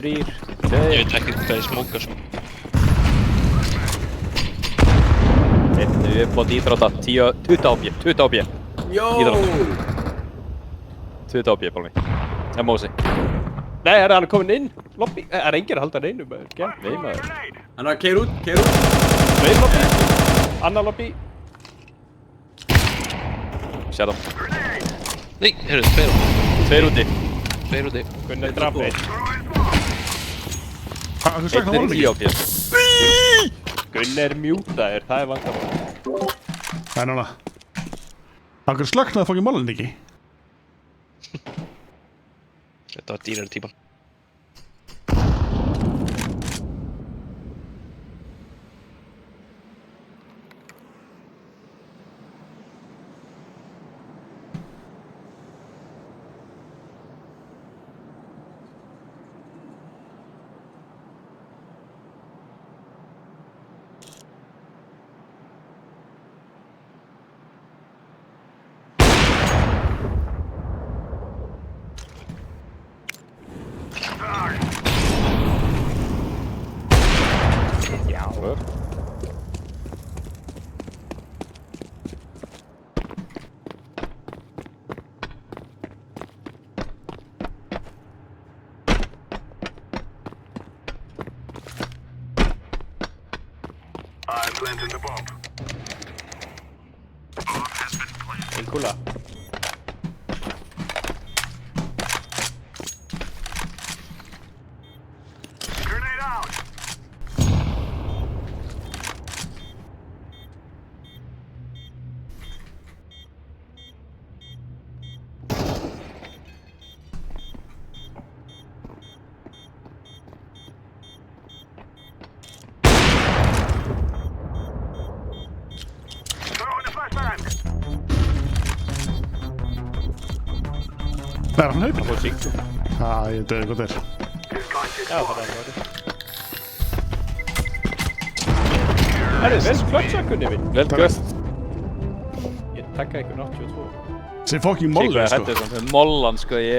3, 2. Ég veit ekki hvað ég smóka svo. Einn uppbót íþrótta, 20 ábjö, 20 ábjö. Jó! Íþrótta. 20 ábjö, Pálmi. Það er Mósi. Nei, hann er komin inn. Lobby. Það er enginn að halda hann einu, maður. Gæm, nei, maður. Hann er að keira út, keira út. Tveir lobby. Annar lobby. Sér það. Nei, heyrðu, tveir úti. Tveir úti. Tveir úti. Gunnar draf einn. Hvað slagnaði Einn er volum 10 ekki? ábjö. Gunnar er mjútaður, það er vandamál. Það er núna. Akkur slagnaði fokkin málinn ekki? Þetta var dýrari típan. Já. Einn kúla. Það er hann haupin. Það fór síkt. Ég döði hvað það er. Já, það er það. Herru, vel klötsakunni minn. Vel gött. Ég takka ykkur 82. Þessi fokkin molli, sko. Þetta er svona mollan, sko, ég